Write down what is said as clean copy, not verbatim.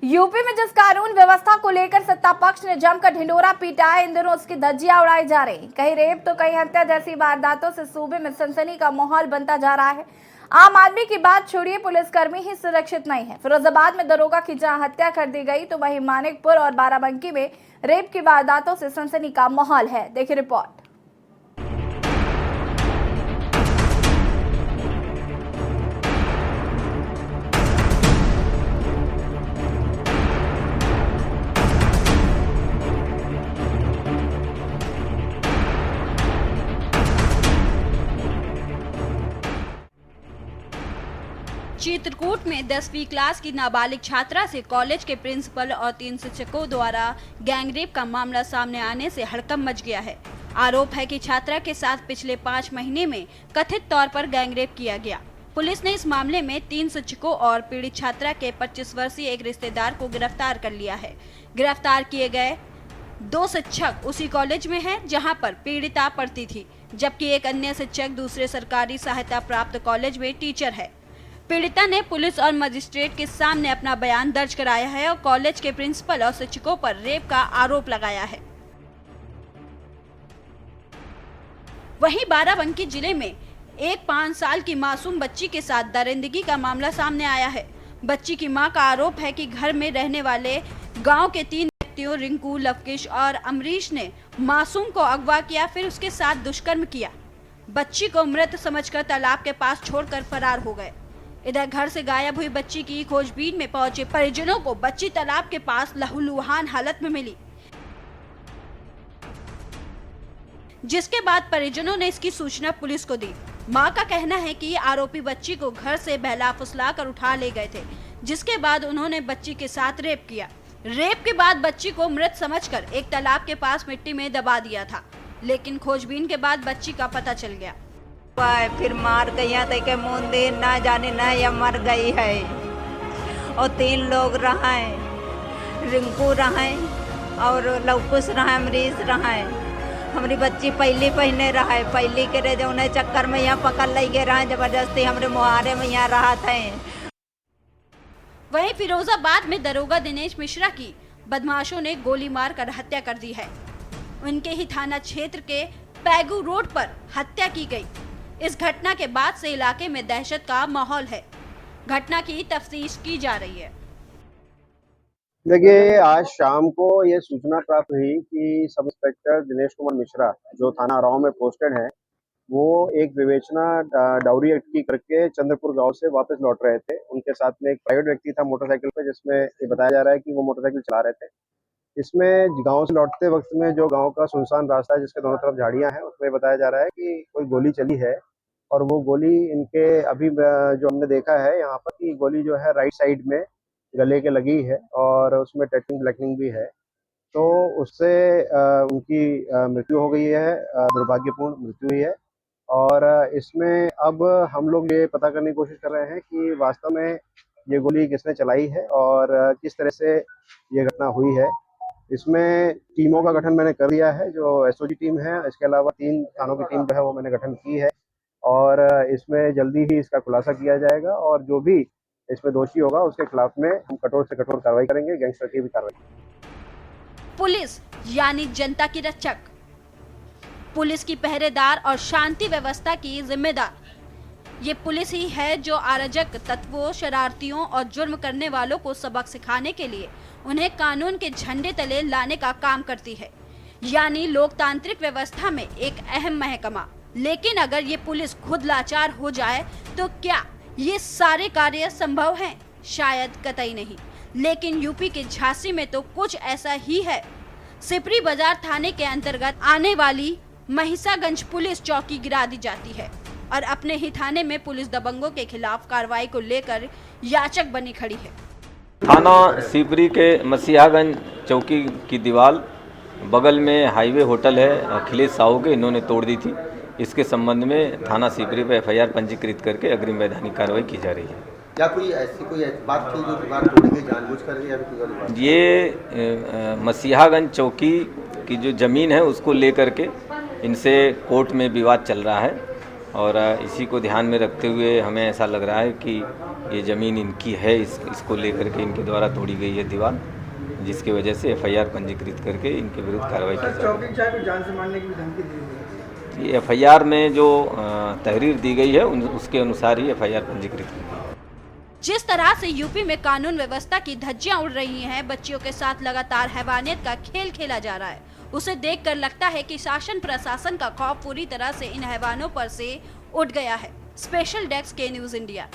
UP में जिस कानून व्यवस्था को लेकर सत्ता पक्ष ने जमकर ढिंडोरा पीटा है, इन दिनों उसकी धज्जियां उड़ाई जा रही। कहीं रेप तो कहीं हत्या जैसी वारदातों से सूबे में सनसनी का माहौल बनता जा रहा है। आम आदमी की बात छोड़िए, पुलिसकर्मी ही सुरक्षित नहीं है। फिरोजाबाद में दरोगा की जहां हत्या कर दी गई, तो वहीं मानिकपुर और बाराबंकी में रेप की वारदातों से सनसनी का माहौल है। देखिए रिपोर्ट। चित्रकूट में 10वीं क्लास की नाबालिग छात्रा से कॉलेज के प्रिंसिपल और 3 शिक्षकों द्वारा गैंगरेप का मामला सामने आने से हड़कंप मच गया है। आरोप है कि छात्रा के साथ पिछले 5 महीने में कथित तौर पर गैंगरेप किया गया। पुलिस ने इस मामले में 3 शिक्षकों और पीड़ित छात्रा के 25 वर्षीय एक रिश्तेदार को गिरफ्तार कर लिया है। गिरफ्तार किए गए 2 शिक्षक उसी कॉलेज में हैं जहां पर पीड़िता पढ़ती थी, जबकि एक अन्य शिक्षक दूसरे सरकारी सहायता प्राप्त कॉलेज में टीचर है। पीड़िता ने पुलिस और मजिस्ट्रेट के सामने अपना बयान दर्ज कराया है और कॉलेज के प्रिंसिपल और शिक्षकों पर रेप का आरोप लगाया है। वहीं बाराबंकी जिले में एक 5 साल की मासूम बच्ची के साथ दरिंदगी का मामला सामने आया है। बच्ची की मां का आरोप है कि घर में रहने वाले गांव के 3 व्यक्तियों रिंकू, लवकिश और अमरीश ने मासूम को अगवा किया, फिर उसके साथ दुष्कर्म किया। बच्ची को मृत समझकर तालाब के पास छोड़कर फरार हो गए। इधर घर से गायब हुई बच्ची की खोजबीन में पहुंचे परिजनों को बच्ची तालाब के पास लहूलुहान हालत में मिली, जिसके बाद परिजनों ने इसकी सूचना पुलिस को दी। मां का कहना है कि आरोपी बच्ची को घर से बहला फुसला कर उठा ले गए थे, जिसके बाद उन्होंने बच्ची के साथ रेप किया। रेप के बाद बच्ची को मृत समझकर एक तालाब के पास मिट्टी में दबा दिया था, लेकिन खोजबीन के बाद बच्ची का पता चल गया। फिर मार गई के मुंदे ना जाने ना या मर गई है। और 3 लोग रहे, रिंकू रहे और लवकुश रहे, अमरीश रहे। हमारी बच्ची पहली पहने रहे, पहली के रे जो चक्कर में यहाँ पकड़ ले गए रहे, जबरदस्ती हमारे मुहारे में यहाँ रहा थे। वहीं फिरोजाबाद में दरोगा दिनेश मिश्रा की बदमाशों ने गोली मार कर हत्या कर दी है। उनके ही थाना क्षेत्र के पैगू रोड पर हत्या की गई। इस घटना के बाद से इलाके में दहशत का माहौल है। घटना की तफ्तीश की जा रही है। देखिए, आज शाम को ये सूचना प्राप्त हुई कि सब इंस्पेक्टर दिनेश कुमार मिश्रा जो थाना राव में पोस्टेड है, वो एक विवेचना डाउरी एक्ट की करके चंद्रपुर गांव से वापस लौट रहे थे। उनके साथ में एक प्राइवेट व्यक्ति था मोटरसाइकिल पे, जिसमें ये बताया जा रहा है कि वो मोटरसाइकिल चला रहे थे। इसमें गांव से लौटते वक्त में जो गांव का सुनसान रास्ता है जिसके दोनों तरफ झाड़ियां हैं, उसमें बताया जा रहा है कि कोई गोली चली है। और वो गोली इनके अभी जो हमने देखा है यहाँ पर कि गोली जो है राइट साइड में गले के लगी है और उसमें टचिंग ब्लैकनिंग भी है। तो उससे उनकी मृत्यु हो गई है, दुर्भाग्यपूर्ण मृत्यु हुई है। और इसमें अब हम लोग ये पता करने की कोशिश कर रहे हैं कि वास्तव में ये गोली किसने चलाई है और किस तरह से ये घटना हुई है। इसमें टीमों का गठन मैंने कर दिया है, जो एसओजी टीम है, इसके अलावा 3 थानों की टीम जो है वो मैंने गठन की है। और इसमें जल्दी ही इसका खुलासा किया जाएगा और जो भी इसमें दोषी होगा उसके खिलाफ में हम कठोर से कठोर कार्रवाई करेंगे, गैंगस्टर की भी कार्रवाई। पुलिस यानी जनता की रक्षक, पुलिस की पहरेदार और शांति व्यवस्था की जिम्मेदार ये पुलिस ही है जो अराजक तत्वों, शरारतियों और जुर्म करने वालों को सबक सिखाने के लिए उन्हें कानून के झंडे तले लाने का काम करती है, यानी लोकतांत्रिक व्यवस्था में एक अहम महकमा। लेकिन अगर ये पुलिस खुद लाचार हो जाए तो क्या ये सारे कार्य संभव हैं? शायद कतई नहीं। लेकिन यूपी के झांसी में तो कुछ ऐसा ही है। सिपरी बाजार थाने के अंतर्गत आने वाली महिसागंज पुलिस चौकी गिरा दी जाती है और अपने ही थाने में पुलिस दबंगों के खिलाफ कार्रवाई को लेकर याचक बनी खड़ी है। थाना सिपरी के मसीहागंज चौकी की दीवार बगल में हाईवे होटल है अखिलेश साहू के, इन्होंने तोड़ दी थी। इसके संबंध में थाना सिपरी पर एफआईआर पंजीकृत करके अग्रिम वैधानिक कार्रवाई की जा रही है। क्या कोई ऐसी बात थी जो दीवार तोड़ी गई जानबूझ कर या फिर ये मसीहागंज चौकी की जो ज़मीन है उसको लेकर के इनसे कोर्ट में विवाद चल रहा है और इसी को ध्यान में रखते हुए हमें ऐसा लग रहा है कि ये ज़मीन इनकी है, इसको लेकर के इनके द्वारा तोड़ी गई है दीवार, जिसकी वजह से FIR पंजीकृत करके इनके विरुद्ध कार्रवाई की जा रही है। जान से मारने की भी धमकी दी गई है। ये FIR में जो तहरीर दी गई है उसके अनुसार ही FIR पंजीकृत की गई है। जिस तरह से यूपी में कानून व्यवस्था की धज्जियां उड़ रही हैं, बच्चियों के साथ लगातार हैवानियत का खेल खेला जा रहा है, उसे देखकर लगता है कि शासन प्रशासन का खौफ पूरी तरह से इन हैवानों पर से उठ गया है। स्पेशल डेस्क के न्यूज़ इंडिया।